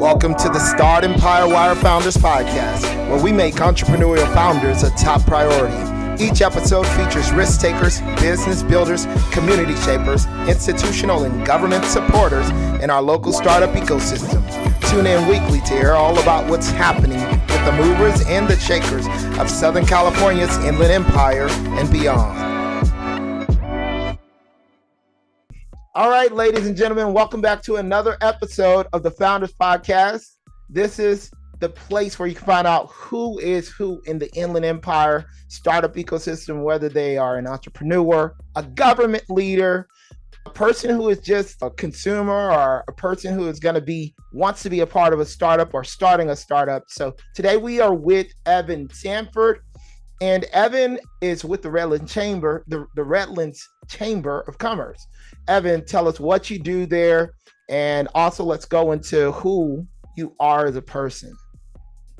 Welcome to the Startempire Wire Founders Podcast, where we make entrepreneurial founders a top priority. Each episode features risk takers, business builders, community shapers, institutional and government supporters in our local startup ecosystem. Tune in weekly to hear all about what's happening with the movers and the shakers of Southern California's Inland Empire and beyond. All right, ladies and gentlemen, welcome back to another episode of the Founders Podcast. This is the place where you can find out who is who in the Inland Empire startup ecosystem, whether they are an entrepreneur, a government leader, a person who is just a consumer, or a person who is going to wants to be a part of a startup or starting a startup. So today we are with Evan Sanford, and Evan is with the Redlands Chamber, the Redlands Chamber of Commerce. Evan, tell us what you do there, and also let's go into who you are as a person.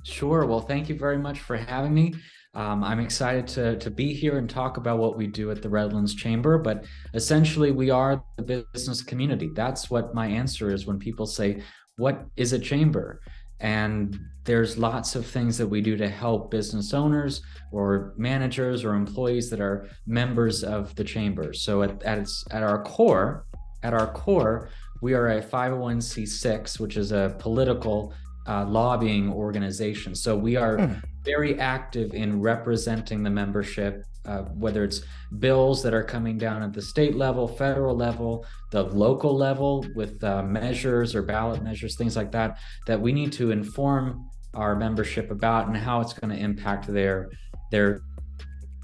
Sure. Well, thank you very much for having me. I'm excited to be here and talk about what we do at the Redlands Chamber, but essentially we are the business community. That's what my answer is when people say, what is a chamber? And there's lots of things that we do to help business owners or managers or employees that are members of the chamber. So at our core, we are a 501c6, which is a political lobbying organization. So we are very active in representing the membership, whether it's bills that are coming down at the state level, federal level, the local level with measures or ballot measures, things like that, that we need to inform our membership about and how it's going to impact their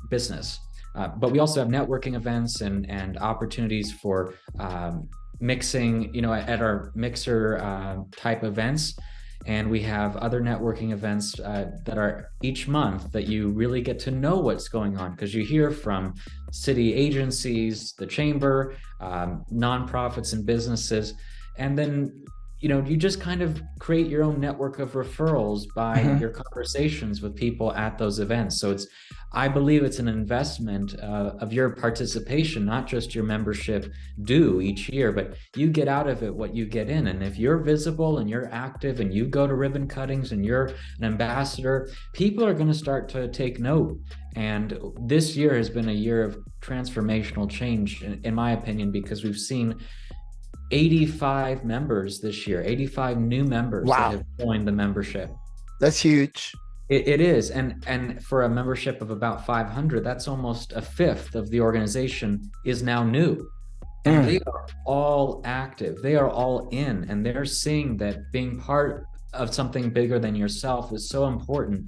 business. But we also have networking events and opportunities for mixing, at our mixer type events. And we have other networking events that are each month that you really get to know what's going on, because you hear from city agencies, the chamber, nonprofits and businesses. And then, you just kind of create your own network of referrals by your conversations with people at those events. So I believe it's an investment of your participation, not just your membership due each year, but you get out of it what you get in. And if you're visible and you're active and you go to ribbon cuttings and you're an ambassador, people are going to start to take note. And this year has been a year of transformational change, in my opinion, because we've seen 85 members this year, 85 new members that have joined the membership. That's huge. It is. And for a membership of about 500, that's almost a fifth of the organization is now new. And they are all active. They are all in, and they're seeing that being part of something bigger than yourself is so important.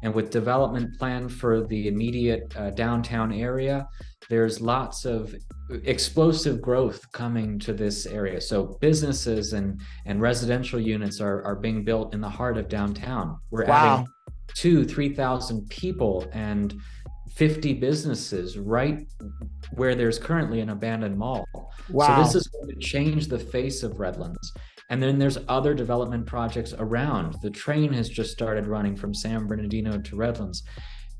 And with development planned for the immediate downtown area, there's lots of explosive growth coming to this area. So businesses and residential units are being built in the heart of downtown. We're adding 2,000-3,000 people and 50 businesses right where there's currently an abandoned mall. So this is going to change the face of Redlands. And then there's other development projects around. The train has just started running from San Bernardino to Redlands.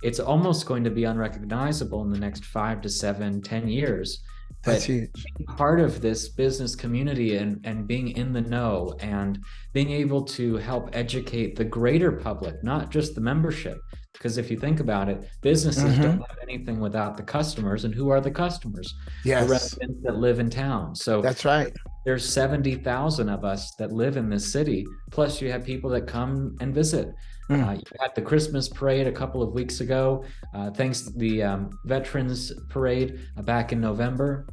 It's almost going to be unrecognizable in the next 5 to 7, 10 years. That's huge. Being part of this business community and being in the know and being able to help educate the greater public, not just the membership. Because if you think about it, businesses don't have anything without the customers. And who are the customers? Yes. The residents that live in town. So that's right. There's 70,000 of us that live in this city. Plus you have people that come and visit. You had the Christmas parade a couple of weeks ago, thanks to the Veterans Parade back in November.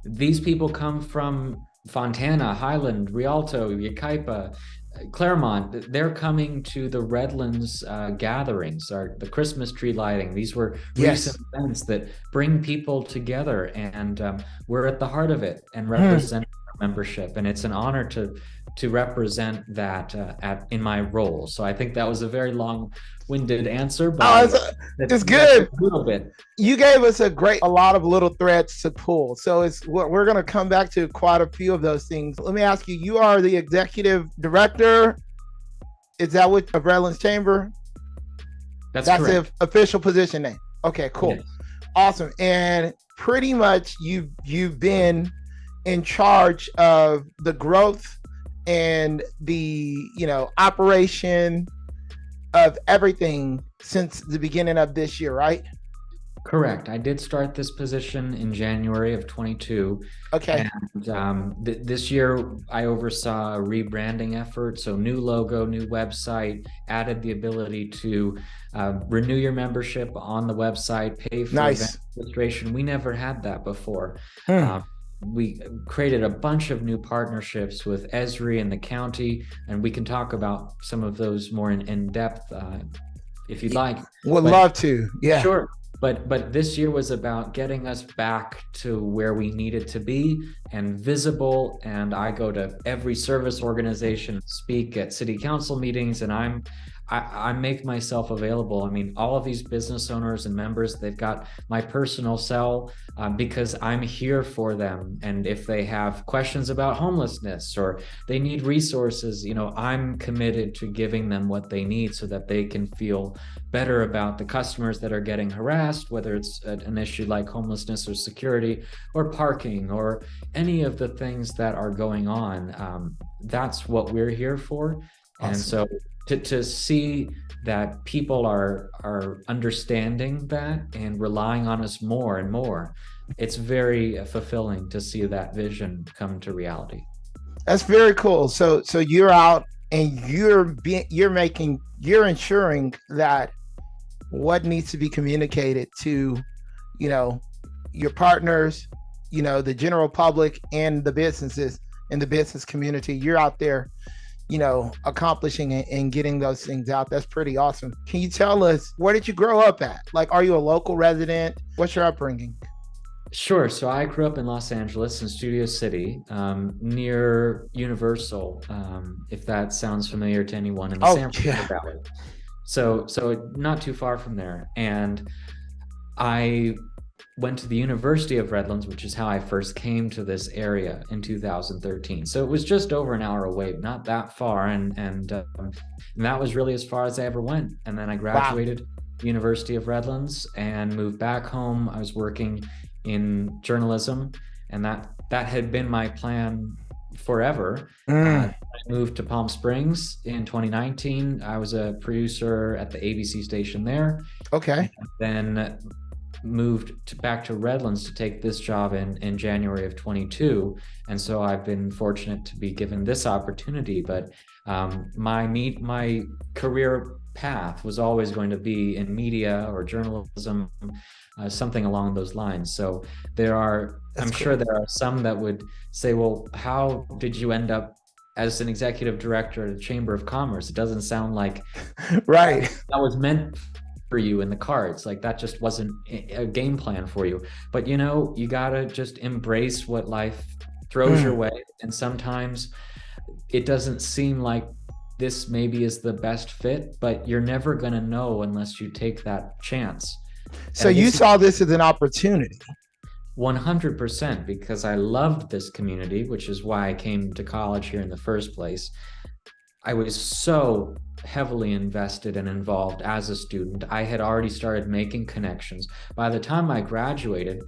These people come from Fontana, Highland, Rialto, Yucaipa, Claremont. They're coming to the Redlands gatherings, the Christmas tree lighting. These were recent events that bring people together, and we're at the heart of it and represent our membership. And it's an honor to represent that in my role. So I think that was a very long-winded answer, but it's good. A little bit. You gave us a lot of little threads to pull. So we're going to come back to quite a few of those things. Let me ask you, you are the executive director. Is that what of Redlands Chamber? That's the official position name. Okay, cool. Yes. Awesome. And pretty much you've been in charge of the growth and the, operation of everything since the beginning of this year, right? Correct. I did start this position in January of 22. Okay. And this year I oversaw a rebranding effort. So new logo, new website, added the ability to renew your membership on the website, pay for event Nice. registration. We never had that before. Hmm. We created a bunch of new partnerships with Esri and the county, and we can talk about some of those more in depth if you'd like. Would But love to. Yeah. sure. But this year was about getting us back to where we needed to be and visible. And I go to every service organization, speak at city council meetings, and I make myself available. I mean, all of these business owners and members, they've got my personal cell because I'm here for them. And if they have questions about homelessness or they need resources, I'm committed to giving them what they need so that they can feel better about the customers that are getting harassed, whether it's an issue like homelessness or security or parking or any of the things that are going on. That's what we're here for. Awesome. And so to see that people are understanding that and relying on us more and more, it's very fulfilling to see that vision come to reality. That's very cool. So you're out and you're ensuring that what needs to be communicated to, your partners, the general public and the businesses in the business community. You're out there, accomplishing it and getting those things out. That's pretty awesome. Can you tell us, where did you grow up at? Like, are you a local resident? What's your upbringing? Sure. So I grew up in Los Angeles in Studio City, near Universal, if that sounds familiar to anyone in the Sanford Valley. So not too far from there. And I went to the University of Redlands, which is how I first came to this area in 2013. So it was just over an hour away, not that far. And that was really as far as I ever went. And then I graduated University of Redlands and moved back home. I was working in journalism, and that had been my plan forever. I moved to Palm Springs in 2019. I was a producer at the ABC station there. Okay. Then moved back to Redlands to take this job in January of 22. And so I've been fortunate to be given this opportunity. But my career path was always going to be in media or journalism, something along those lines. So I'm sure there are some that would say, well, how did you end up as an executive director at the Chamber of Commerce? It doesn't sound like right. That was meant for you in the cards. Like, that just wasn't a game plan for you. But you gotta just embrace what life throws your way. And sometimes it doesn't seem like this maybe is the best fit, but you're never gonna know unless you take that chance. So you saw this as an opportunity. 100%, because I loved this community, which is why I came to college here in the first place. I was so heavily invested and involved as a student. I had already started making connections. By the time I graduated,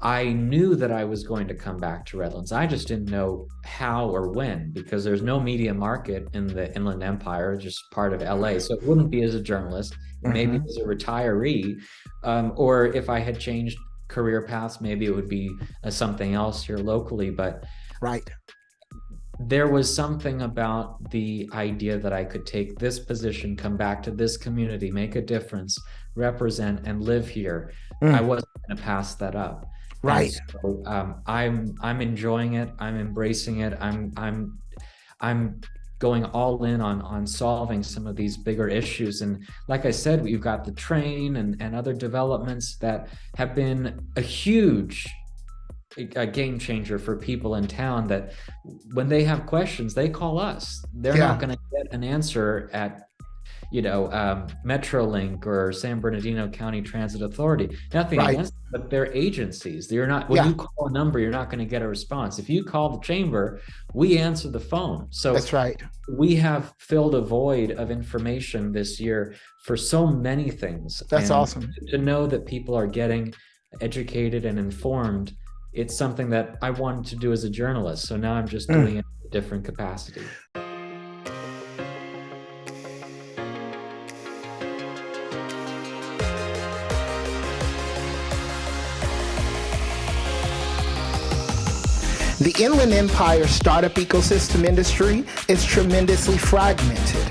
I knew that I was going to come back to Redlands. I just didn't know how or when, because there's no media market in the Inland Empire, just part of LA. So it wouldn't be as a journalist, maybe as a retiree, or if I had changed career paths, maybe it would be something else here locally. But right, there was something about the idea that I could take this position, come back to this community, make a difference, represent and live here. I wasn't going to pass that up. Right. So, I'm enjoying it. I'm embracing it. I'm going all in on solving some of these bigger issues. And like I said, we've got the train and other developments that have been a huge game changer for people in town, that when they have questions, they call us. They're not going to get an answer at Metrolink or San Bernardino County Transit Authority. Nothing against them, but they're agencies. You're not, when you call a number, you're not going to get a response. If you call the chamber, we answer the phone. So that's right. We have filled a void of information this year for so many things. That's awesome. To know that people are getting educated and informed, it's something that I wanted to do as a journalist. So now I'm just doing it different capacity. The Inland Empire startup ecosystem industry is tremendously fragmented.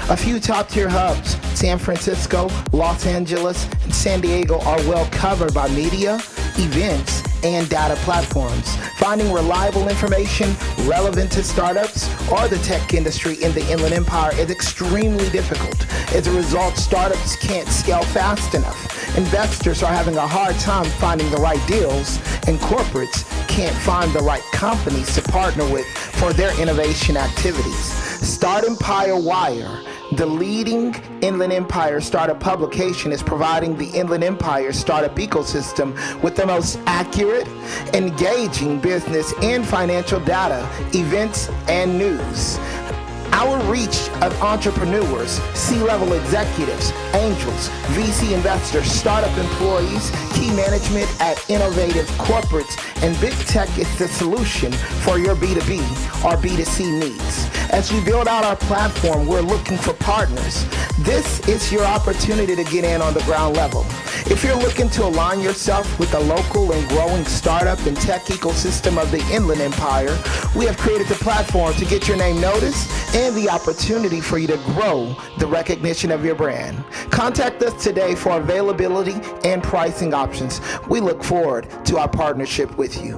A few top-tier hubs, San Francisco, Los Angeles, and San Diego, are well covered by media, events, and data platforms. Finding reliable information relevant to startups or the tech industry in the Inland Empire is extremely difficult. As a result, startups can't scale fast enough. Investors are having a hard time finding the right deals, and corporates can't find the right companies to partner with for their innovation activities. Startempire Wire, the leading Inland Empire startup publication, is providing the Inland Empire startup ecosystem with the most accurate, engaging business and financial data, events, and news. Our reach of entrepreneurs, C-level executives, angels, VC investors, startup employees, key management at innovative corporates, and big tech is the solution for your B2B or B2C needs. As we build out our platform, we're looking for partners. This is your opportunity to get in on the ground level. If you're looking to align yourself with the local and growing startup and tech ecosystem of the Inland Empire, we have created the platform to get your name noticed and the opportunity for you to grow the recognition of your brand. Contact us today for availability and pricing options. We look forward to our partnership with you.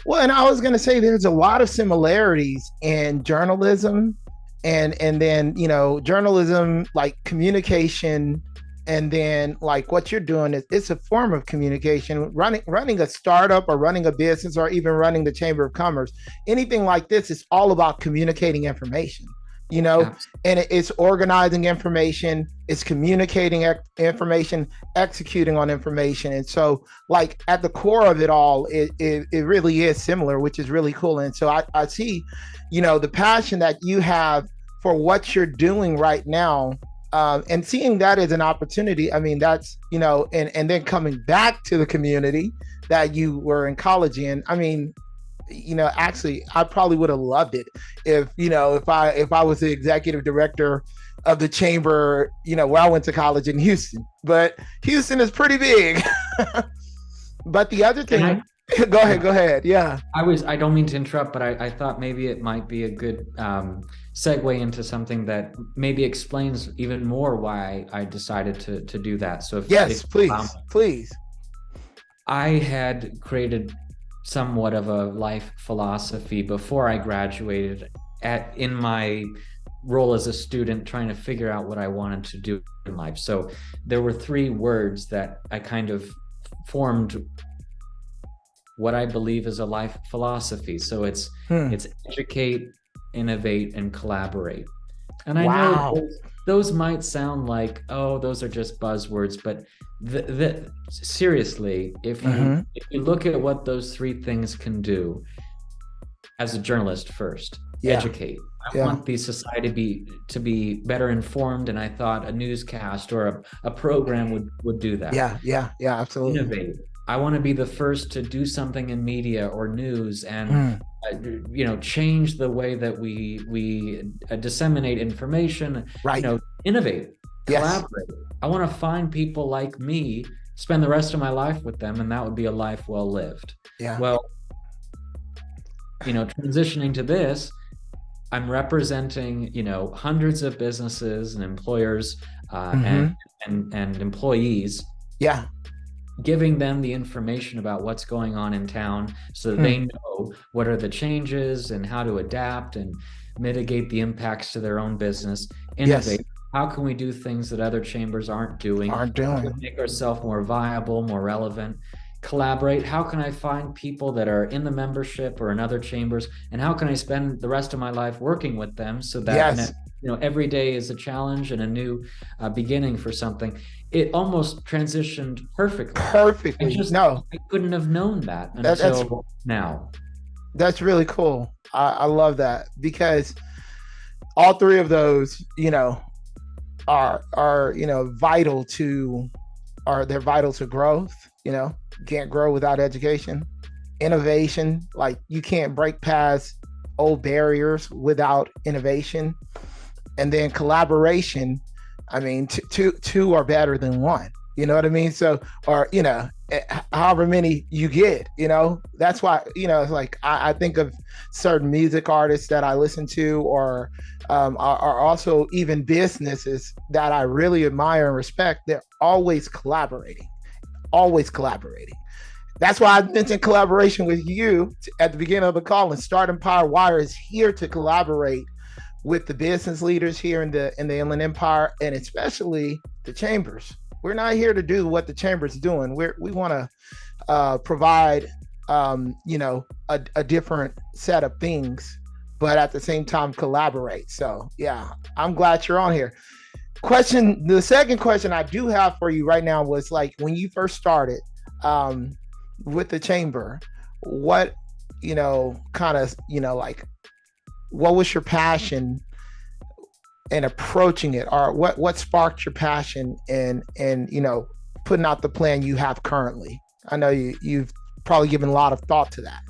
Well, and I was going to say there's a lot of similarities in journalism and then, you know, journalism, like communication, and then like what you're doing is it's a form of communication. Running a startup or running a business or even running the Chamber of Commerce, anything like this is all about communicating information, you know. Absolutely. And it's organizing information, it's communicating information, executing on information. And so like at the core of it all, it really is similar, which is really cool. And so I see, you know, the passion that you have for what you're doing right now, and seeing that as an opportunity. I mean, that's, you know, and then coming back to the community that you were in college in. I mean, you know, actually, I probably would have loved it if, you know, if I was the executive director of the chamber, you know, where I went to college in Houston. But Houston is pretty big. But the other thing, go ahead. Yeah. I don't mean to interrupt, but I thought maybe it might be a good segue into something that maybe explains even more why I decided to do that. So please. I had created somewhat of a life philosophy before I graduated in my role as a student, trying to figure out what I wanted to do in life. So there were 3 words that I kind of formed what I believe is a life philosophy. So it's educate, innovate, and collaborate. And I know those might sound like, oh, those are just buzzwords, but seriously, if you look at what those 3 things can do, as a journalist first, educate. I want the society to be better informed, and I thought a newscast or a program would do that. Yeah, absolutely. Innovate. I want to be the first to do something in media or news and you know, change the way that we disseminate information. Right. You know, innovate, collaborate. I want to find people like me, spend the rest of my life with them, and that would be a life well lived. Yeah. Well, you know, transitioning to this, I'm representing, you know, hundreds of businesses and employers and employees. Yeah. Giving them the information about what's going on in town so that they know what are the changes and how to adapt and mitigate the impacts to their own business. Innovate. How can we do things that other chambers aren't doing? How can we make ourselves more viable, more relevant? Collaborate. How can I find people that are in the membership or in other chambers, and how can I spend the rest of my life working with them so that you know, every day is a challenge and a new beginning for something. It almost transitioned perfectly. I couldn't have known that until now. That's really cool. I love that, because all 3 of those, you know, are you know, vital to growth. You can't grow without education. Innovation, like you can't break past old barriers without innovation. And then collaboration, I mean, two are better than one. You know what I mean? So, or, however many you get, that's why, it's like I think of certain music artists that I listen to, or are also even businesses that I really admire and respect. They're always collaborating, always collaborating. That's why I mentioned collaboration with you at the beginning of the call. And Startempire Wire is here to collaborate with the business leaders here in the Inland Empire, and especially the chambers. We're not here to do what the chamber's doing. We want to provide, a different set of things, but at the same time collaborate. So yeah, I'm glad you're on here. The second question I do have for you right now was, like, when you first started with the chamber, what, what was your passion in approaching it, or what sparked your passion in putting out the plan you have currently? I know you've probably given a lot of thought to that.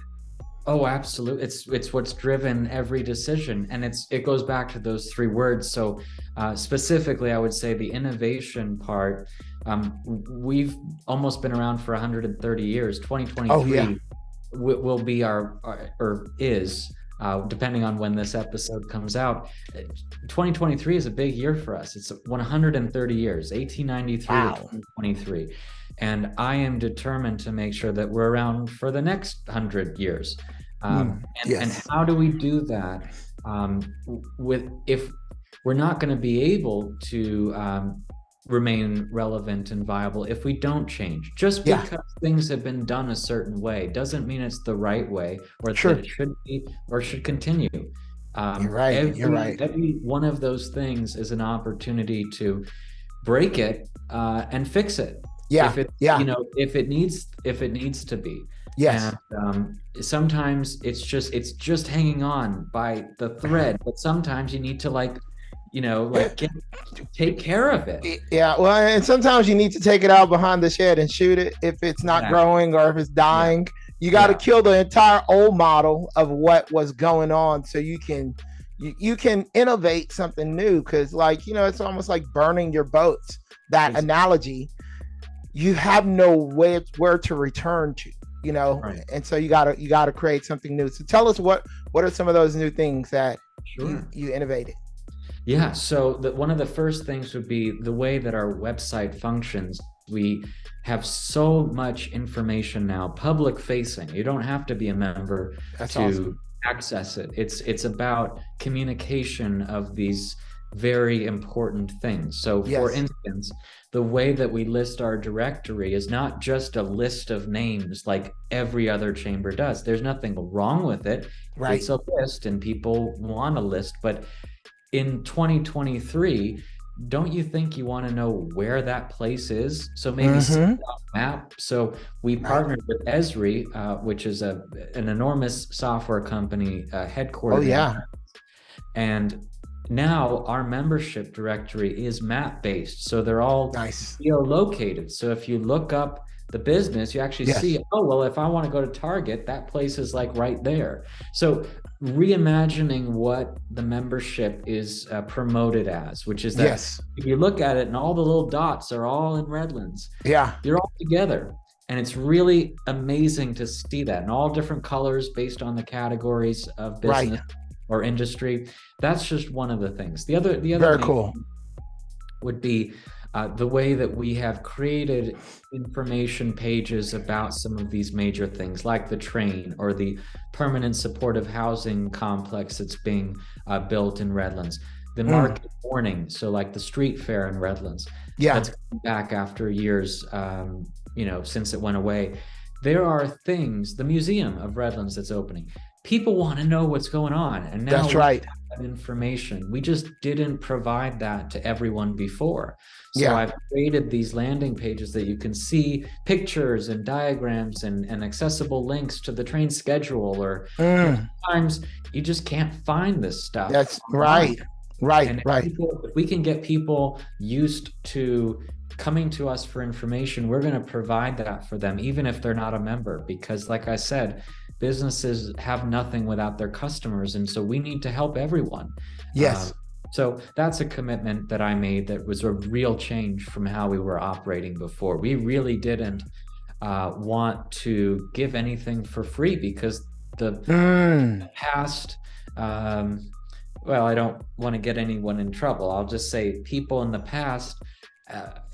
Oh, absolutely. It's what's driven every decision, and it goes back to those three words. So specifically, I would say the innovation part. We've almost been around for 130 years. 2023 will be is depending on when this episode comes out. 2023 is a big year for us. It's 130 years, 1893 to 2023. And I am determined to make sure that we're around for the next 100 years. And how do we do that? If we're not going to be able to remain relevant and viable if we don't change. Just because things have been done a certain way doesn't mean it's the right way, or that it should be or should continue. You're right. Every one of those things is an opportunity to break it and fix it. If it needs to be. Yes. And sometimes it's just hanging on by the thread, but sometimes you need to take care of it. Yeah, well, and sometimes you need to take it out behind the shed and shoot it if it's not growing or if it's dying. You got to kill the entire old model of what was going on, so you can innovate something new. Because it's almost like burning your boats. That analogy, you have no where to return to. And so you gotta create something new. So tell us what are some of those new things that you innovated. Yeah, so one of the first things would be the way that our website functions. We have so much information now, public facing. You don't have to be a member to access it. It's about communication of these very important things. So for instance, the way that we list our directory is not just a list of names like every other chamber does. There's nothing wrong with it. Right. It's a list and people want a list, but in 2023, don't you think you want to know where that place is? So maybe set a map. So we partnered with Esri, which is an enormous software company headquartered. And now our membership directory is map-based. So they're all geolocated. So if you look up the business, you actually see, if I want to go to Target, that place is like right there. So reimagining what the membership is promoted as, which is that if you look at it and all the little dots are all in Redlands, you're all together. And it's really amazing to see that in all different colors based on the categories of business or industry. That's just one of the things. The other very cool would be the way that we have created information pages about some of these major things, like the train or the permanent supportive housing complex that's being built in Redlands, the market warning, so like the street fair in Redlands, that's coming back after years, since it went away. There are things, the Museum of Redlands that's opening. People want to know what's going on, and now that's right. That information. We just didn't provide that to everyone before. So I've created these landing pages that you can see pictures and diagrams and accessible links to the train schedule, or sometimes you just can't find this stuff. That's right. If we can get people used to coming to us for information, we're going to provide that for them, even if they're not a member, because like I said, businesses have nothing without their customers. And so we need to help everyone. Yes. So that's a commitment that I made that was a real change from how we were operating before. We really didn't want to give anything for free because the past, well, I don't want to get anyone in trouble. I'll just say people in the past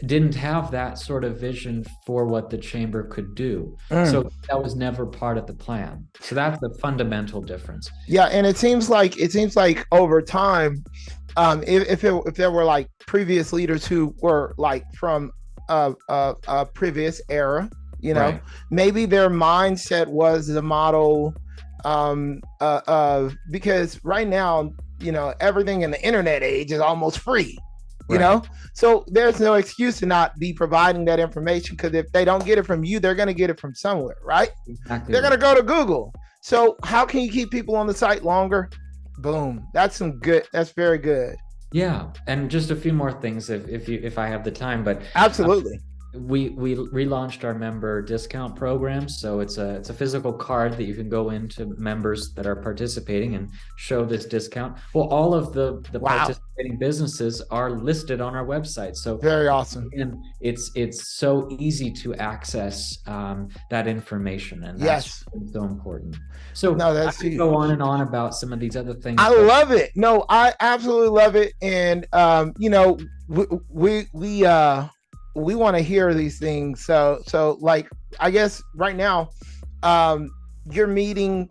didn't have that sort of vision for what the chamber could do. So that was never part of the plan. So that's the fundamental difference. Yeah, and it seems like over time, if there were like previous leaders who were like from a previous era, you know, right, maybe their mindset was the model, because right now, you know, everything in the internet age is almost free. You know, so there's no excuse to not be providing that information, because if they don't get it from you, they're going to get it from somewhere, right? Exactly. They're going to go to Google. So how can you keep people on the site longer? Boom. That's very good. Yeah. And just a few more things if I have the time, but absolutely. We relaunched our member discount program. So it's a physical card that you can go into members that are participating and show this discount. Well, all of the participating businesses are listed on our website. So very awesome. And it's so easy to access that information, and that's so important. So I can go on and on about some of these other things. I love it. No, I absolutely love it. And you know, we want to hear these things. So like, I guess right now, you're meeting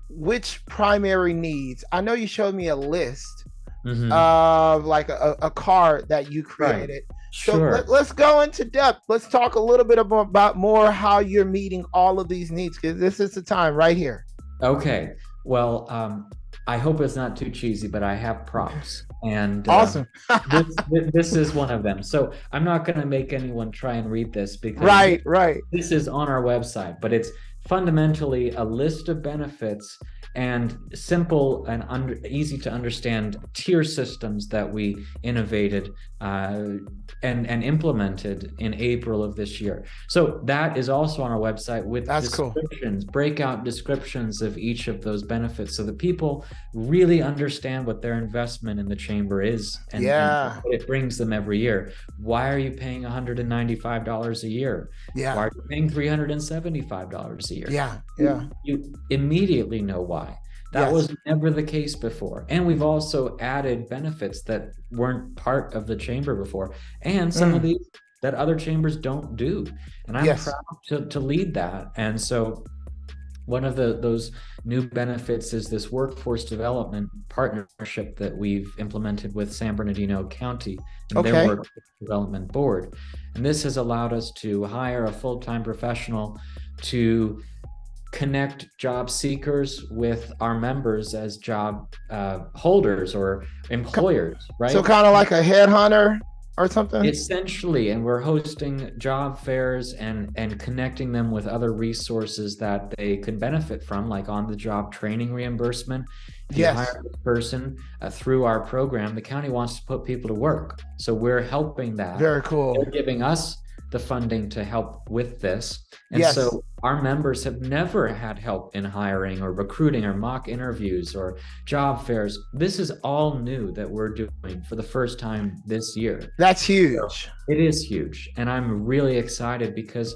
which primary needs? I know you showed me a list of like a card that you created. Right. So let's go into depth. Let's talk a little bit about more how you're meeting all of these needs, because this is the time right here. Okay. Well, I hope it's not too cheesy, but I have props. And awesome. this is one of them. So I'm not going to make anyone try and read this, because right. This is on our website, but it's fundamentally a list of benefits and simple and easy to understand tier systems that we innovated and implemented in April of this year. So that is also on our website with descriptions, breakout descriptions of each of those benefits, so that people really understand what their investment in the chamber is and what it brings them every year. Why are you paying $195 a year? Why are you paying $375 a year? You immediately know why. That was never the case before. And we've also added benefits that weren't part of the chamber before, and some of these that other chambers don't do. And I'm proud to lead that. And so one of those new benefits is this workforce development partnership that we've implemented with San Bernardino County and their workforce development board. And this has allowed us to hire a full-time professional to connect job seekers with our members as job holders or employers, right? So kind of like a headhunter or something? Essentially, and we're hosting job fairs and connecting them with other resources that they could benefit from, like on-the-job training reimbursement. If you hire this person through our program, the county wants to put people to work. So we're helping that. Very cool. They're giving us the funding to help with this. And so our members have never had help in hiring or recruiting or mock interviews or job fairs. This is all new that we're doing for the first time this year. That's huge. So it is huge. And I'm really excited, because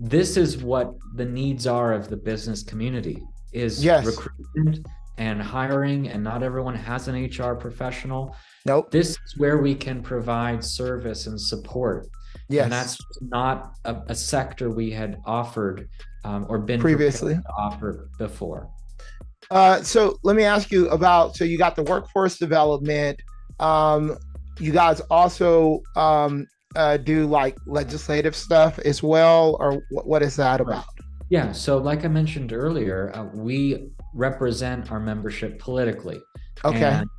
this is what the needs are of the business community is recruitment and hiring, and not everyone has an HR professional. Nope. This is where we can provide service and support. And that's not a sector we had offered or been previously to offer before. So let me ask you about, so you got the workforce development. You guys also do like legislative stuff as well, or what is that about? Yeah, so like I mentioned earlier, we represent our membership politically. And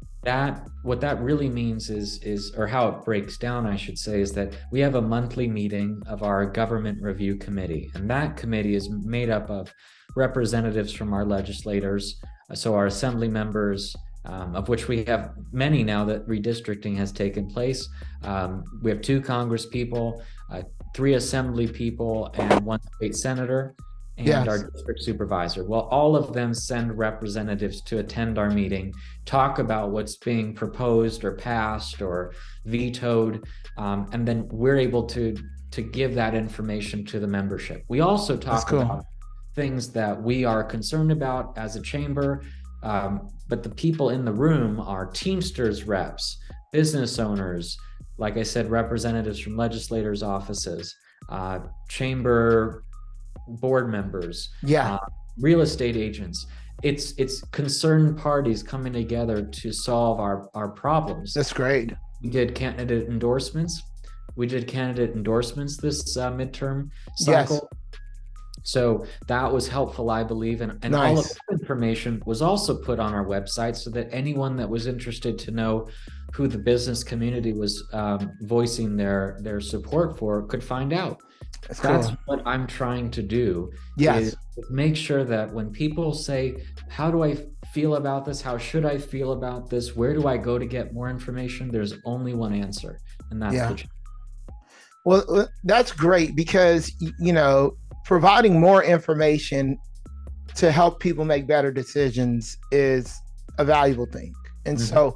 what that really means is, or how it breaks down, I should say, is that we have a monthly meeting of our government review committee, and that committee is made up of representatives from our legislators, so our assembly members, of which we have many now that redistricting has taken place. We have 2 Congress people, 3 assembly people, and 1 state senator, and Yes. our district supervisor. Well, all of them send representatives to attend our meeting, talk about what's being proposed or passed or vetoed, and then we're able to give that information to the membership. We also talk about things that we are concerned about as a chamber, but the people in the room are Teamsters reps, business owners, like I said, representatives from legislators' offices, chamber board members, real estate agents. It's concerned parties coming together to solve our problems. That's great. We did candidate endorsements. This midterm cycle. Yes. So that was helpful, I believe. And Nice. All of that information was also put on our website so that anyone that was interested to know who the business community was voicing their support for could find out. That's what I'm trying to do. Yes. Is make sure that when people say, how do I feel about this? How should I feel about this? Where do I go to get more information? There's only one answer, and that's the chamber. Well, that's great because, providing more information to help people make better decisions is a valuable thing. And so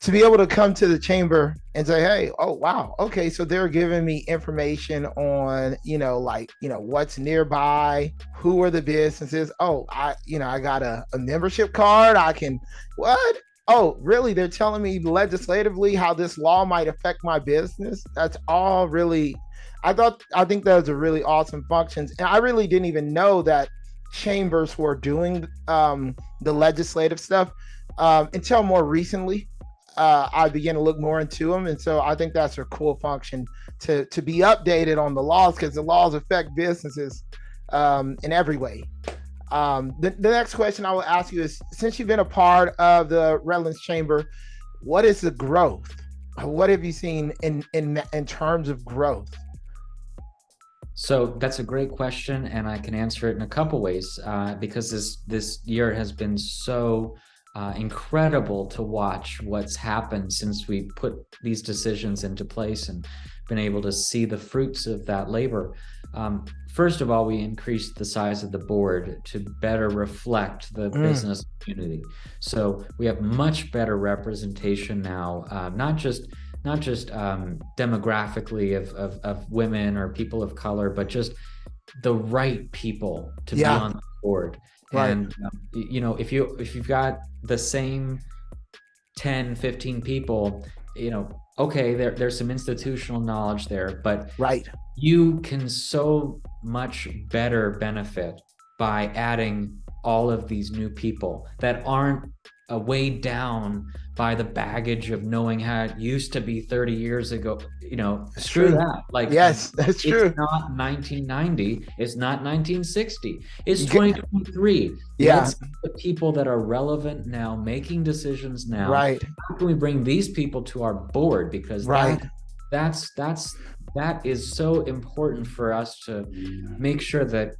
to be able to come to the chamber and say, hey, oh, wow, okay, so they're giving me information on, what's nearby, who are the businesses. Oh, I got a membership card. What? Oh, really? They're telling me legislatively how this law might affect my business. That's all really, I think those are really awesome functions. And I really didn't even know that chambers were doing the legislative stuff until more recently. I began to look more into them. And so I think that's a cool function to be updated on the laws, because the laws affect businesses in every way. The next question I will ask you is, since you've been a part of the Redlands Chamber, what is the growth? What have you seen in terms of growth? So that's a great question, and I can answer it in a couple ways because this year has been so incredible to watch what's happened since we put these decisions into place and been able to see the fruits of that labor. First of all, we increased the size of the board to better reflect the business community. So we have much better representation now, not just demographically of women or people of color, but just the right people to be on the board. Right. And if you've got the same 10, 15 people, okay, there's some institutional knowledge there, but you can so much better benefit by adding all of these new people that aren't weighed down by the baggage of knowing how it used to be 30 years ago. Screw that. Yes, that's true. It's not 1990. It's not 1960. It's 2023. Yeah. Let's get the people that are relevant now, making decisions now. Right. How can we bring these people to our board? Because that is so important for us to make sure that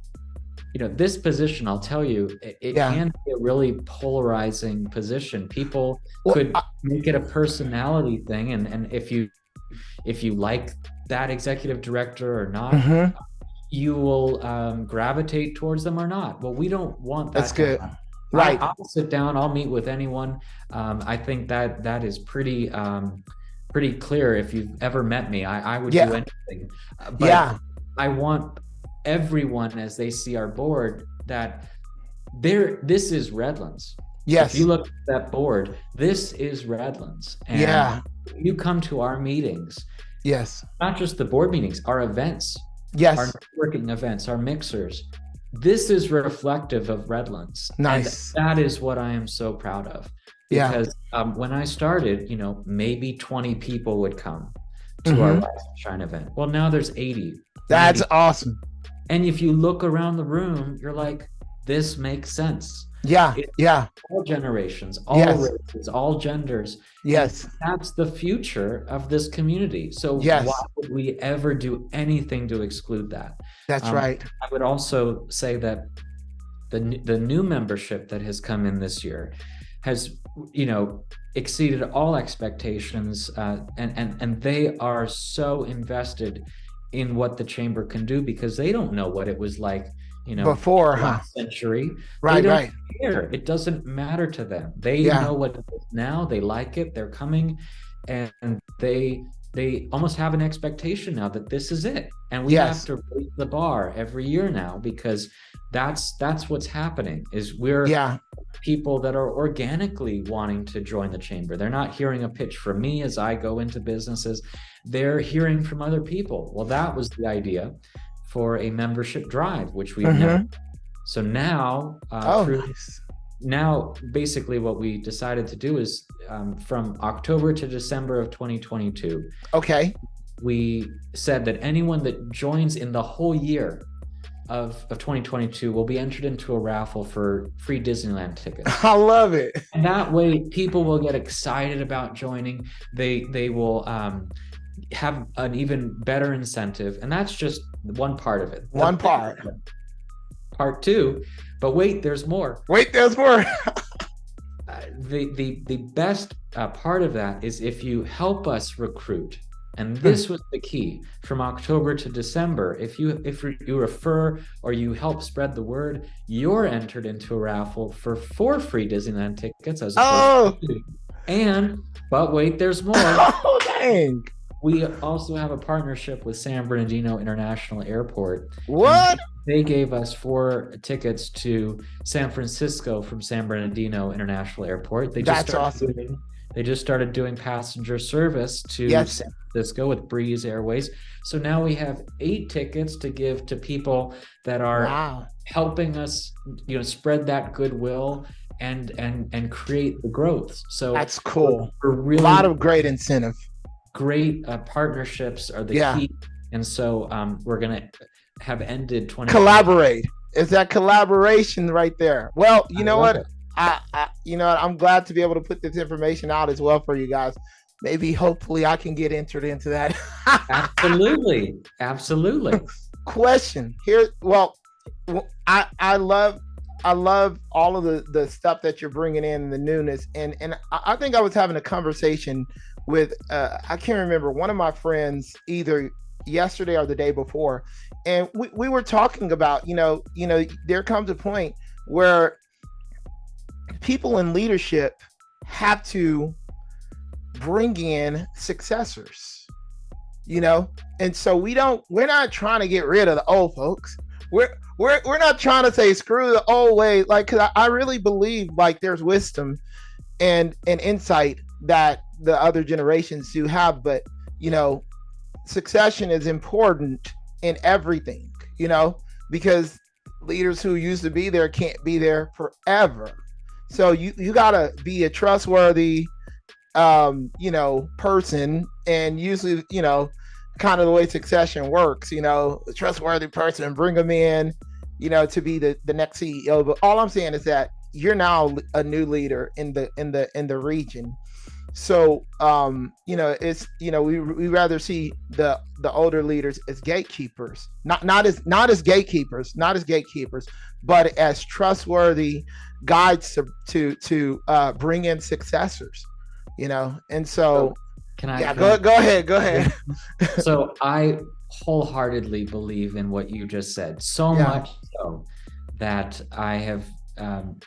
this position, I'll tell you, it can be a really polarizing position. People could make it a personality thing, and if you like that executive director or not, you will gravitate towards them or not. Well, we don't want that. That's good. Right. I'll sit down. I'll meet with anyone. I think that is pretty clear. If you've ever met me, I would do anything. But I want everyone, as they see our board, that this is Redlands. Yes. If you look at that board, this is Redlands. And you come to our meetings. Yes. Not just the board meetings, our events. Yes. Our networking events, our mixers. This is reflective of Redlands. Nice. And that is what I am so proud of. Because when I started, maybe 20 people would come to our Rise and Shine event. Well, now there's 80. That's awesome. And if you look around the room, you're like, this makes sense. All generations, all races, all genders. Yes. And that's the future of this community. So why would we ever do anything to exclude that? That's right. I would also say that the new membership that has come in this year, has, exceeded all expectations, and they are so invested in what the chamber can do, because they don't know what it was like, before, last century. Right, they don't right. care. It doesn't matter to them. They Yeah. know what it is now. They like it. They're coming, and they almost have an expectation now that this is it, and we Yes. have to raise the bar every year now, because that's what's happening. Is we're Yeah. people that are organically wanting to join the chamber. They're not hearing a pitch from me as I go into businesses. They're hearing from other people. Well, that was the idea for a membership drive, which we've never. So now, Nice. Now, basically what we decided to do is, from October to December of 2022, Okay. we said that anyone that joins in the whole year of 2022 will be entered into a raffle for free Disneyland tickets. I love it. And that way people will get excited about joining. They will have an even better incentive. And that's just one part of it. One part. Part two, but wait, there's more. There's more. The best part of that is if you help us recruit, and this was the key. From October to December, if you refer or you help spread the word, you're entered into a raffle for 4 free Disneyland tickets as opposed to 2. But wait, there's more. Oh, dang. We also have a partnership with San Bernardino International Airport. What? They gave us 4 tickets to San Francisco from San Bernardino International Airport. That's awesome. They just started doing passenger service to San Francisco with Breeze Airways. So now we have 8 tickets to give to people that are helping us, spread that goodwill and create the growth. So that's cool. Really, a lot of great incentive. Great partnerships are the key. And so we're going to have ended 20. Collaborate. It's that collaboration right there. Well, you know what? I'm glad to be able to put this information out as well for you guys. Maybe, hopefully, I can get entered into that. Absolutely. Question here. Well, I love all of the stuff that you're bringing in, the newness, and I think I was having a conversation with I can't remember, one of my friends either yesterday or the day before, and we were talking about there comes a point where people in leadership have to bring in successors, and so we're not trying to get rid of the old folks. We're not trying to say screw the old way, because I really believe there's wisdom and insight that the other generations do have, but succession is important in everything, because leaders who used to be there can't be there forever. So you gotta be a trustworthy person, and usually kind of the way succession works, a trustworthy person, bring them in to be the next CEO. But all I'm saying is that you're now a new leader in the region. So it's we rather see the older leaders as gatekeepers, not as gatekeepers, but as trustworthy guides to bring in successors, and so can I go ahead. So I wholeheartedly believe in what you just said, so much so that I have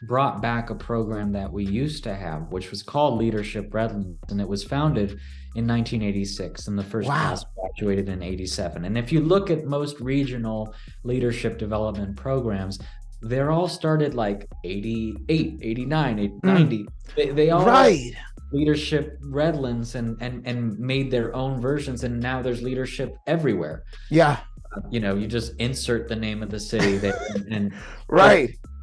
brought back a program that we used to have, which was called Leadership Redlands, and it was founded in 1986, and the first class graduated in 87. And if you look at most regional leadership development programs, they're all started 88, 89, 90. They all Leadership Redlands and made their own versions, and now there's leadership everywhere. You just insert the name of the city there and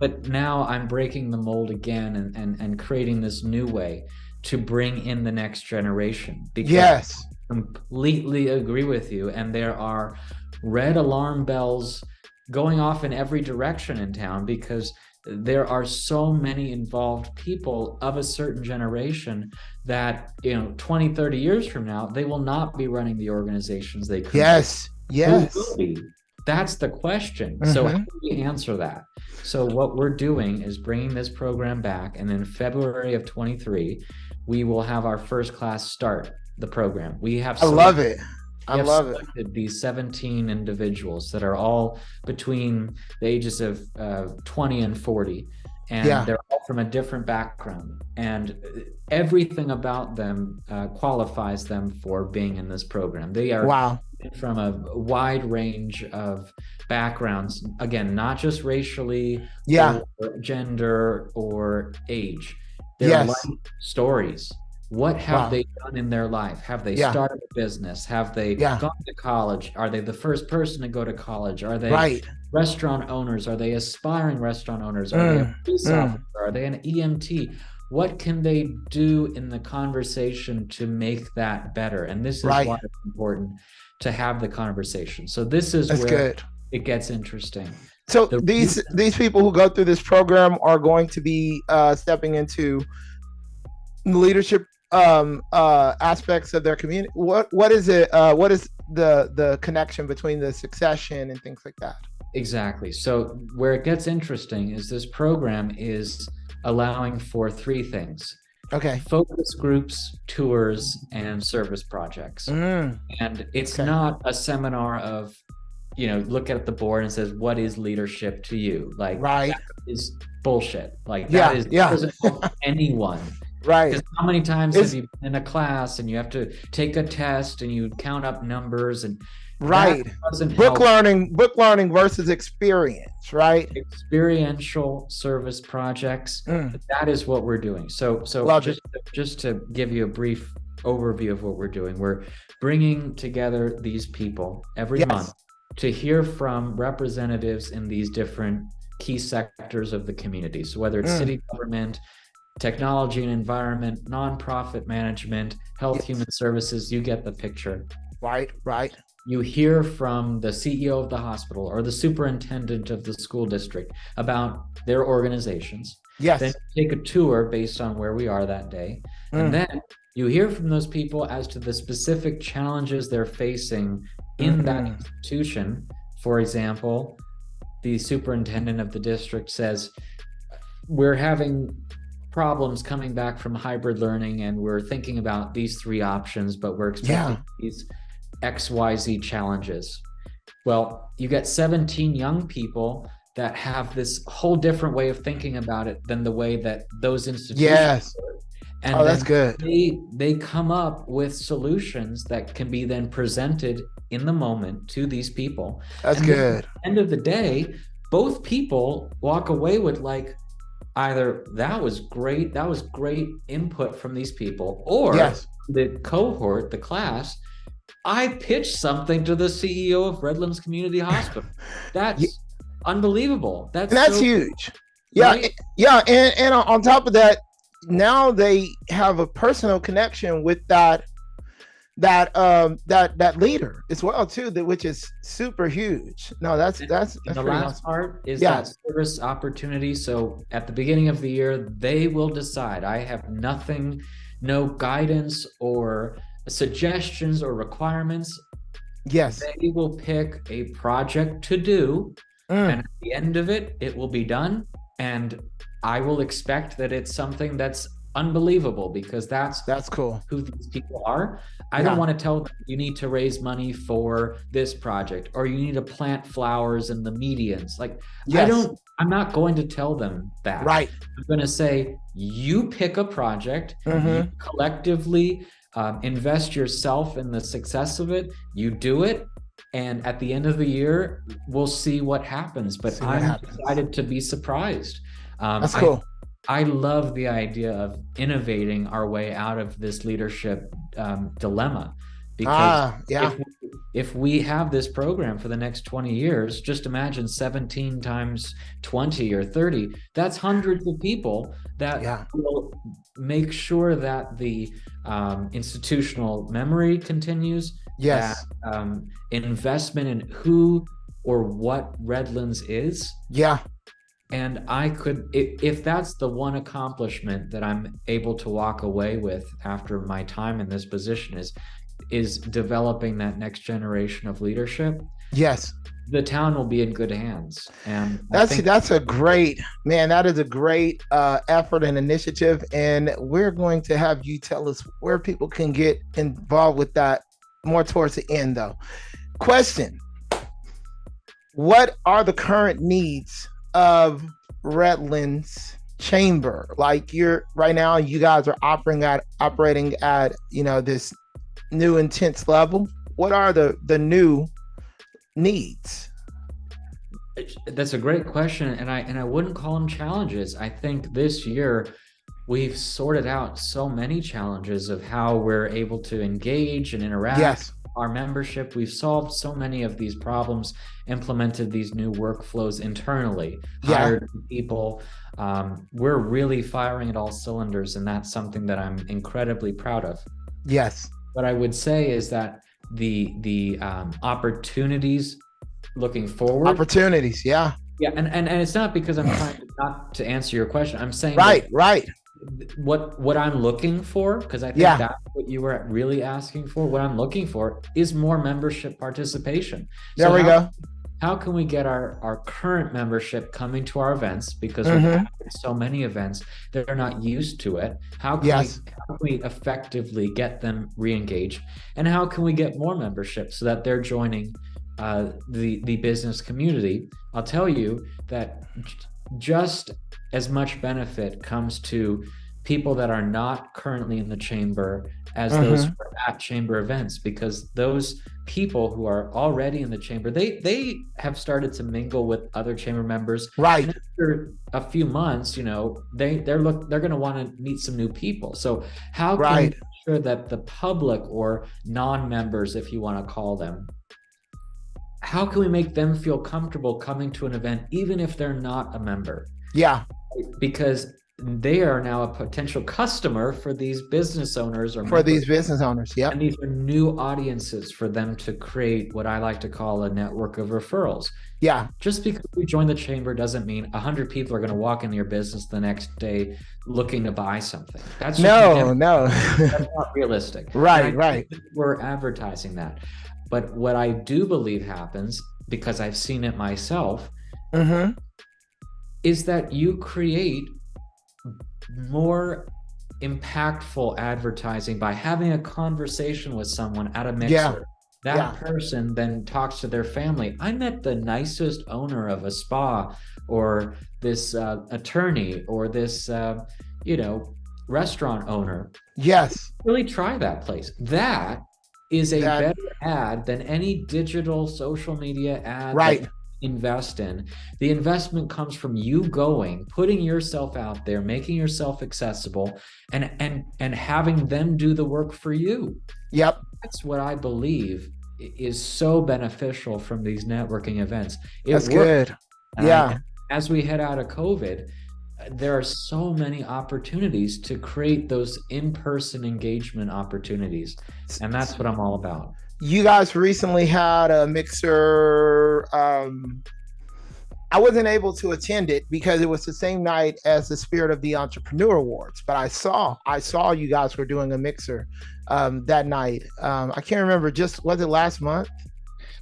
But now I'm breaking the mold again and creating this new way to bring in the next generation. Because I completely agree with you. And there are red alarm bells going off in every direction in town, because there are so many involved people of a certain generation that 20, 30 years from now, they will not be running the organizations they could. Yes. Who will be? That's the question. So how do we answer that? So what we're doing is bringing this program back, and in February of 23, we will have our first class start the program. I love it. I love it. These 17 individuals that are all between the ages of 20 and 40, and they're all from a different background, and everything about them qualifies them for being in this program. They are from a wide range of backgrounds, again, not just racially, or gender or age. Their life stories. What have they done in their life? Have they started a business? Have they gone to college? Are they the first person to go to college? Are they restaurant owners? Are they aspiring restaurant owners? Are they a police officer? Are they an EMT? What can they do in the conversation to make that better? And this is why it's important to have the conversation. So this is where it gets interesting. So these people who go through this program are going to be stepping into leadership aspects of their community. What is it? What is the connection between the succession and things like that? Exactly. So where it gets interesting is this program is allowing for three things. Okay. Focus groups, tours, and service projects. And it's not a seminar of, look at the board and says, what is leadership to you? Like, that is bullshit. Like, that doesn't help anyone. Right. Because how many times have you been in a class and you have to take a test and you count up numbers and book learning versus experience, right? Experiential service projects. That is what we're doing. So just to give you a brief overview of what we're doing, we're bringing together these people every month to hear from representatives in these different key sectors of the community. So whether it's city government, technology and environment, nonprofit management, health, human services, you get the picture. Right. You hear from the CEO of the hospital or the superintendent of the school district about their organizations. Yes. Then take a tour based on where we are that day. And then you hear from those people as to the specific challenges they're facing in that institution. For example, the superintendent of the district says, we're having problems coming back from hybrid learning and we're thinking about these three options, but we're expecting these XYZ challenges. Well, you get 17 young people that have this whole different way of thinking about it than the way that those institutions do. And that's good. They come up with solutions that can be then presented in the moment to these people. That's good. At the end of the day, both people walk away with like, either that was great input from these people, or the cohort, the class, I pitched something to the CEO of Redlands Community Hospital. That's unbelievable. That's huge. Right? And on top of that, now they have a personal connection with that leader as well too, which is super huge. No, that's the last part is that service opportunity. So at the beginning of the year, they will decide. I have no guidance or suggestions or requirements. Yes. They will pick a project to do, and at the end of it, it will be done. And I will expect that it's something that's unbelievable, because that's cool who these people are. I don't want to tell them you need to raise money for this project or you need to plant flowers in the medians. Like, I'm not going to tell them that. Right. I'm going to say, you pick a project, you collectively invest yourself in the success of it, you do it, and at the end of the year, we'll see what happens. But I'm excited to be surprised. That's cool. I love the idea of innovating our way out of this leadership dilemma, because if we have this program for the next 20 years, just imagine 17 times 20 or 30, that's hundreds of people that will make sure that the institutional memory continues, that investment in who or what Redlands is. And I could, if that's the one accomplishment that I'm able to walk away with after my time in this position is developing that next generation of leadership. the town will be in good hands. And that's a great, man, that is a great effort and initiative. And we're going to have you tell us where people can get involved with that more towards the end, though. Question: what are the current needs of Redlands Chamber? Like, you're right now, you guys are operating at this new intense level. What are the new needs? That's a great question, and I wouldn't call them challenges. I think this year we've sorted out so many challenges of how we're able to engage and interact. Yes. Our membership, we've solved so many of these problems, implemented these new workflows internally, hired people. We're really firing at all cylinders, and that's something that I'm incredibly proud of. Yes. What I would say is that the opportunities looking forward. Opportunities, yeah. Yeah, and it's not because I'm trying not to answer your question. I'm saying right. What I'm looking for, because I think that's what you were really asking for. What I'm looking for is more membership participation. There we go. How can we get our current membership coming to our events? Because we've had so many events, they're not used to it. How can we effectively get them re-engaged? And how can we get more membership so that they're joining the business community? I'll tell you that just as much benefit comes to people that are not currently in the chamber as those who are at chamber events, because those people who are already in the chamber, they have started to mingle with other chamber members. Right. And after a few months, they're going to want to meet some new people. So how can we make sure that the public, or non-members, if you want to call them, how can we make them feel comfortable coming to an event, even if they're not a member? Yeah. Because they are now a potential customer for these business owners or these business owners. Yeah. And these are new audiences for them to create what I like to call a network of referrals. Yeah. Just because we join the chamber doesn't mean 100 people are going to walk into your business the next day looking to buy something. That's no. That's not realistic. Right. We're advertising that. But what I do believe happens, because I've seen it myself, is that you create more impactful advertising by having a conversation with someone at a mixer. That person then talks to their family. I met the nicest owner of a spa, or this attorney, or this restaurant owner. Yes. Really try that place. That is a better ad than any digital social media ad. Right. Invest in. The investment comes from you going, putting yourself out there, making yourself accessible, and having them do the work for you. Yep. That's what I believe is so beneficial from these networking events. That's good. As we head out of COVID, there are so many opportunities to create those in-person engagement opportunities. And that's what I'm all about. You guys recently had a mixer. I wasn't able to attend it because it was the same night as the Spirit of the Entrepreneur Awards, but I saw you guys were doing a mixer that night. I can't remember, was it last month?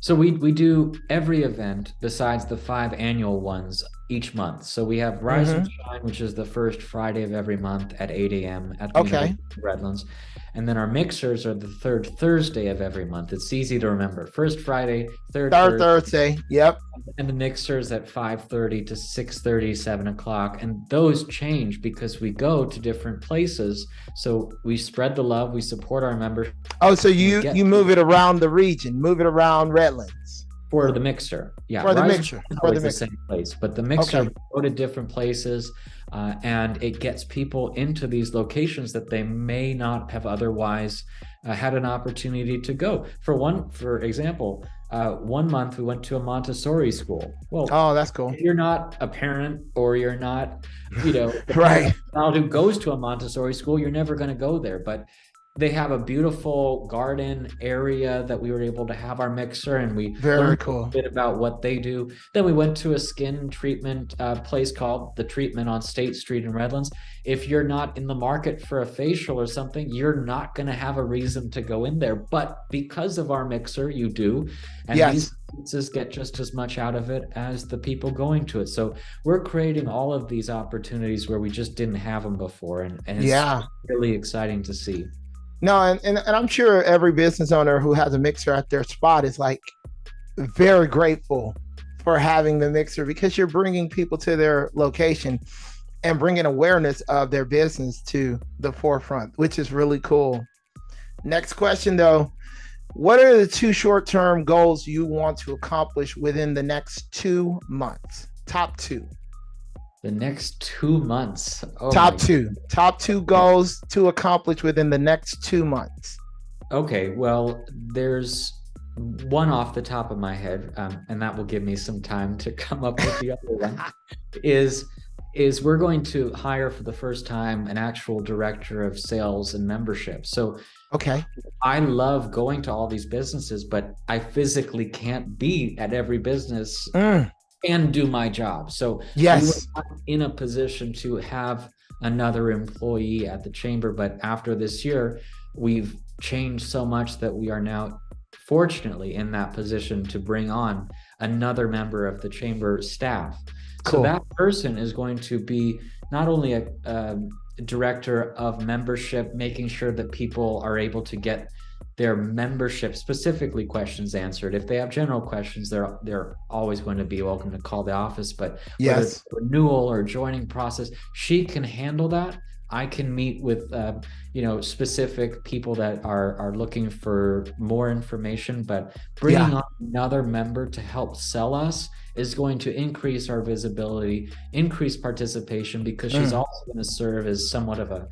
So we do every event besides the 5 annual ones each month. So we have Rise and Shine, which is the first Friday of every month at 8 a.m. at the University of Redlands. And then our mixers are the third Thursday of every month. It's easy to remember. First Friday, third Thursday. Yep. And the mixers at 5:30 to 6:30, 7 o'clock. And those change because we go to different places. So we spread the love. We support our members. Oh, so you move it around the region, move it around Redlands. For the mixer. Yeah. For the mixer. The same place. But the mixer, we go to different places. And it gets people into these locations that they may not have otherwise had an opportunity to go. For example, one month we went to a Montessori school. Well, that's cool. If you're not a parent, or you're not, right, a child who goes to a Montessori school, you're never going to go there. But They have a beautiful garden area that we were able to have our mixer, and we Very learned cool. a bit about what they do. Then we went to a skin treatment place called The Treatment on State Street in Redlands. If you're not in the market for a facial or something, you're not going to have a reason to go in there. But because of our mixer, you do. And Yes. these businesses get just as much out of it as the people going to it. So we're creating all of these opportunities where we just didn't have them before. And it's really exciting to see. No, and I'm sure every business owner who has a mixer at their spot is like very grateful for having the mixer, because you're bringing people to their location and bringing awareness of their business to the forefront, which is really cool. Next question though, what are the 2 short-term goals you want to accomplish within the next 2 months? Top 2. The next 2 months. Oh, top two goals to accomplish within the next 2 months. Okay, well, there's one off the top of my head, and that will give me some time to come up with the other one. Is we're going to hire for the first time an actual director of sales and membership. So okay, I love going to all these businesses, but I physically can't be at every business and do my job. So yes, we were not in a position to have another employee at the chamber, but after this year, we've changed so much that we are now fortunately in that position to bring on another member of the chamber staff. Cool. So that person is going to be not only a director of membership, making sure that people are able to get their membership specifically questions answered. If they have general questions, they're always going to be welcome to call the office. But whether it's renewal or joining process, she can handle that. I can meet with specific people that are looking for more information, but bringing on another member to help sell us is going to increase our visibility, increase participation, because she's also going to serve as somewhat of a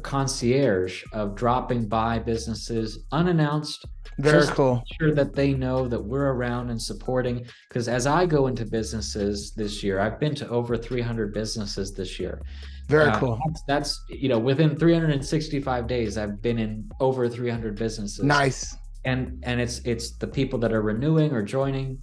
concierge of dropping by businesses unannounced. Very cool. Sure that they know that we're around and supporting, because as I go into businesses this year, I've been to over 300 businesses this year. Very cool. That's within 365 days, I've been in over 300 businesses. Nice. And it's the people that are renewing or joining,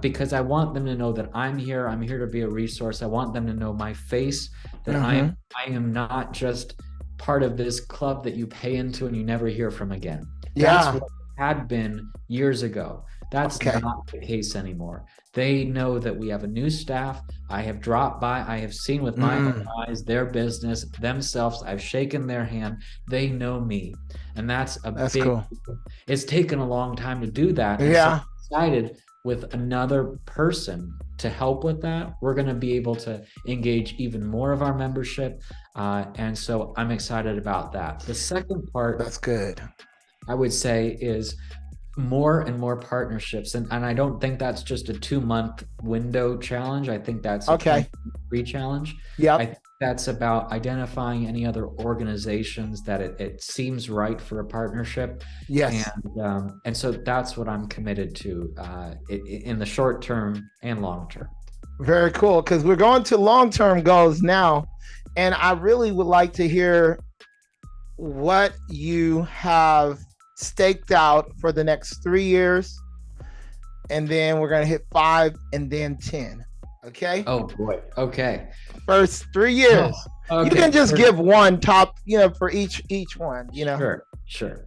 because I want them to know that I'm here. I'm here to be a resource. I want them to know my face, that I am not just part of this club that you pay into and you never hear from again. That's what it had been years ago. That's not the case anymore. They know that we have a new staff. I have dropped by. I have seen with my own eyes their business, themselves. I've shaken their hand. They know me. And that's big cool. It's taken a long time to do that. And so I'm excited with another person to help with that. We're going to be able to engage even more of our membership. And so I'm excited about that. The second part, that's good, I would say, is more and more partnerships. And I don't think that's just a 2-month window challenge. I think that's a free challenge. Yeah. I think that's about identifying any other organizations that it seems right for a partnership. Yes. And so that's what I'm committed to in the short term and long term. Very cool. Because we're going to long-term goals now. And I really would like to hear what you have staked out for the next 3 years, and then we're going to hit 5 and then 10. Okay. Oh boy. Okay. First 3 years. Okay. You can just give one top, for each one, Sure.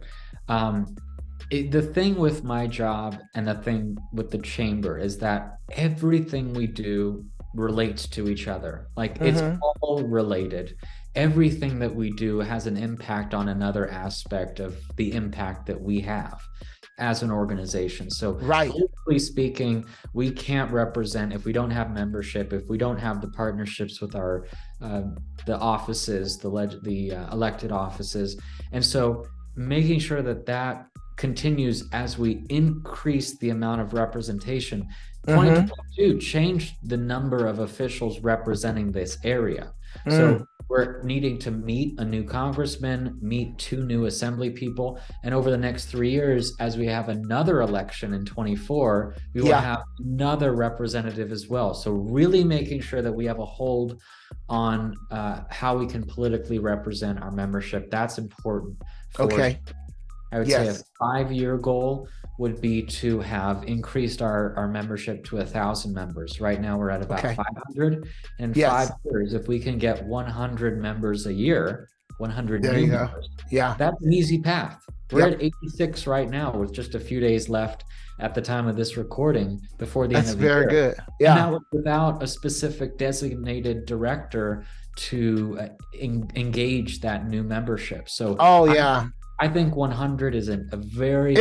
The thing with my job and the thing with the chamber is that everything we do relates to each other. Like it's all related. Everything that we do has an impact on another aspect of the impact that we have as an organization. So politically speaking, we can't represent if we don't have membership, if we don't have the partnerships with our the offices, the elected offices. And so making sure that continues as we increase the amount of representation. 2022 changed the number of officials representing this area. So we're needing to meet a new congressman, meet 2 new assembly people, and over the next 3 years, as we have another election in 24, we will have another representative as well. So really making sure that we have a hold on how we can politically represent our membership. That's important. I would say a 5-year goal would be to have increased our membership to 1,000 members. Right now we're at about 500. In 5 years, if we can get 100 members a year, 100 new members, that's an easy path. We're at 86 right now with just a few days left at the time of this recording before the end of the year. That's very good. Yeah. Now, without a specific designated director to engage that new membership. So I think 100 is a very...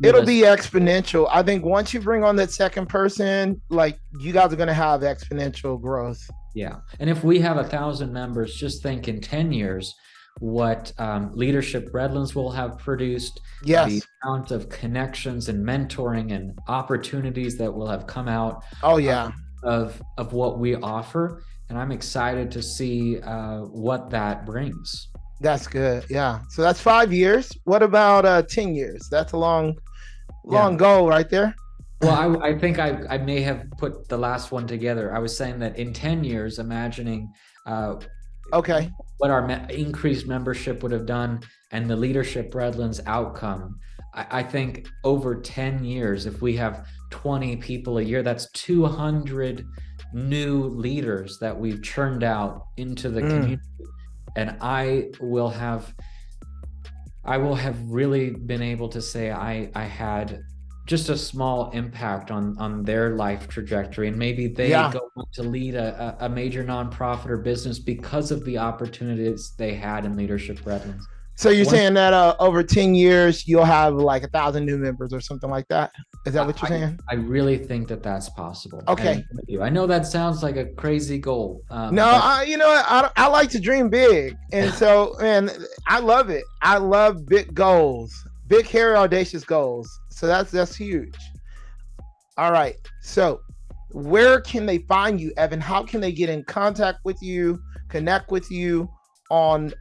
It'll be exponential. I think once you bring on that second person, like, you guys are going to have exponential growth. Yeah. And if we have 1,000 members, just think in 10 years, what Leadership Redlands will have produced, the amount of connections and mentoring and opportunities that will have come out of what we offer. And I'm excited to see what that brings. That's good. Yeah. So that's 5 years. What about 10 years? That's a long goal right there. Well, I think I may have put the last one together. I was saying that in 10 years, imagining what our increased membership would have done and the Leadership Redlands outcome. I think over 10 years, if we have 20 people a year, that's 200 new leaders that we've churned out into the community. And I will have really been able to say I had just a small impact on their life trajectory, and maybe they go on to lead a major nonprofit or business because of the opportunities they had in Leadership Redlands. So you're saying that over 10 years, you'll have like 1,000 new members or something like that? Is that what you're saying? I really think that that's possible. Okay. I know that sounds like a crazy goal. I like to dream big. And so, man, I love it. I love big goals, big, hairy, audacious goals. So that's huge. All right. So where can they find you, Evan? How can they get in contact with you, connect with you on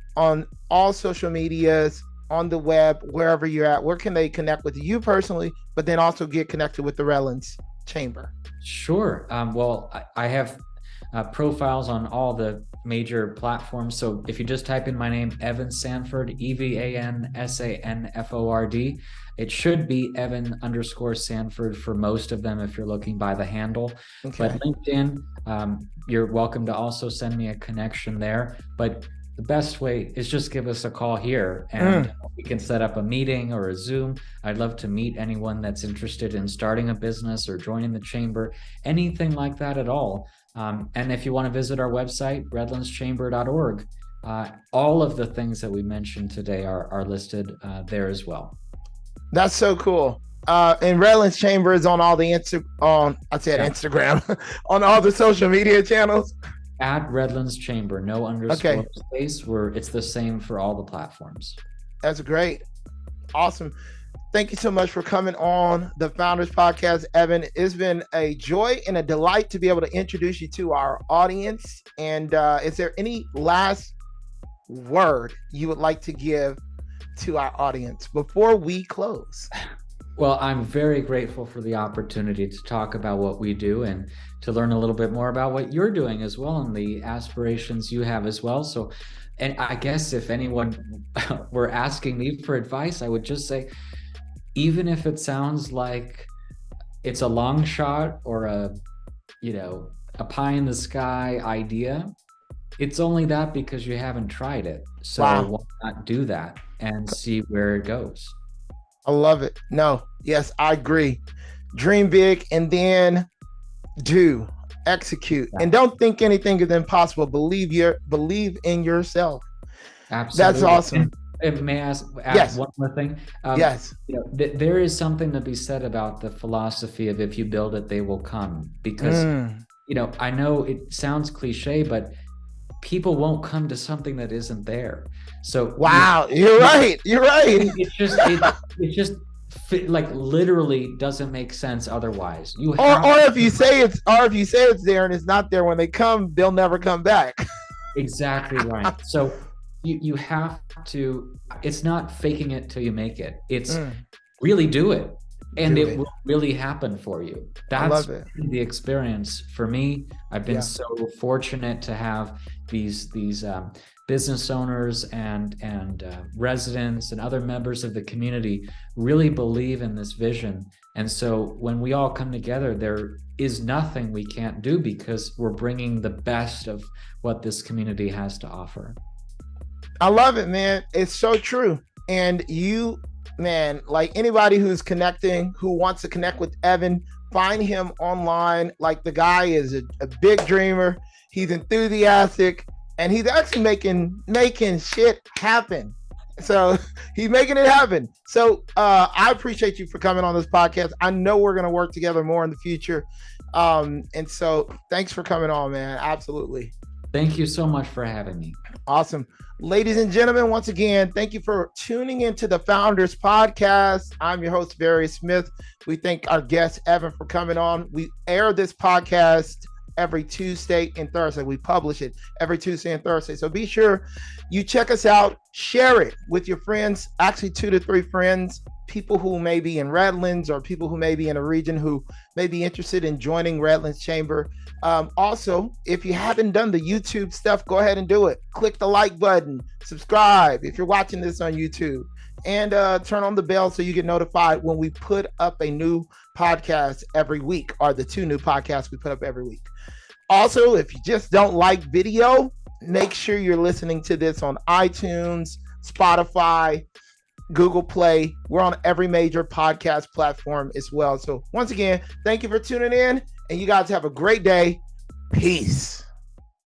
all social medias, on the web, wherever you're at? Where can they connect with you personally, but then also get connected with the Redlands Chamber? Sure. Well, I have profiles on all the major platforms. So if you just type in my name, Evan Sanford, EvanSanford, it should be Evan_Sanford for most of them if you're looking by the handle. But LinkedIn, you're welcome to also send me a connection there. But the best way is just give us a call here and we can set up a meeting or a Zoom. I'd love to meet anyone that's interested in starting a business or joining the chamber, anything like that at all. And if you want to visit our website, redlandschamber.org, all of the things that we mentioned today are listed there as well. That's so cool. And Redlands Chamber is on all the Instagram, on all the social media channels. At Redlands Chamber, no underscore space. It's the same for all the platforms. That's great. Awesome. Thank you so much for coming on the Founders Podcast, Evan. It's been a joy and a delight to be able to introduce you to our audience. And is there any last word you would like to give to our audience before we close? Well, I'm very grateful for the opportunity to talk about what we do and to learn a little bit more about what you're doing as well and the aspirations you have as well. So, and I guess if anyone were asking me for advice, I would just say, even if it sounds like it's a long shot or a pie in the sky idea, it's only that because you haven't tried it. So why not do that and see where it goes? I love it. No, yes, I agree. Dream big and then execute, and don't think anything is impossible. Believe in yourself. Absolutely. That's awesome. And may I ask one more thing? Yes. There is something to be said about the philosophy of if you build it, they will come. Because I know it sounds cliche, but people won't come to something that isn't there. So you're right. It just like literally doesn't make sense otherwise. Or if you say it's there and it's not there, when they come, they'll never come back. Exactly right. So you have to, it's not faking it till you make it. It's really do it. And Do it it. will really happen for you. I That's love it. the experience for me. I've been Yeah. so fortunate to have these business owners and residents and other members of the community really believe in this vision. And so when we all come together, there is nothing we can't do because we're bringing the best of what this community has to offer. I love it, man. It's so true. And you, man, like anybody who's connecting, who wants to connect with Evan, find him online. Like the guy is a big dreamer. He's enthusiastic, and he's actually making shit happen. So he's making it happen. So I appreciate you for coming on this podcast. I know we're gonna work together more in the future. And so thanks for coming on, man. Absolutely. Thank you so much for having me. Awesome. Ladies and gentlemen, once again, thank you for tuning into the Founders Podcast. I'm your host, Barry Smith. We thank our guest, Evan, for coming on. We air this podcast every Tuesday and Thursday. We publish it every Tuesday and Thursday. So be sure you check us out, share it with your friends, actually 2 to 3 friends, people who may be in Redlands or people who may be in a region who may be interested in joining Redlands Chamber. Also, if you haven't done the YouTube stuff, go ahead and do it. Click the like button, subscribe if you're watching this on YouTube, and turn on the bell so you get notified when we put up a new podcast every week, or the 2 new podcasts we put up every week. Also, if you just don't like video, make sure you're listening to this on iTunes, Spotify, Google Play. We're on every major podcast platform as well. So once again, thank you for tuning in, and you guys have a great day. Peace.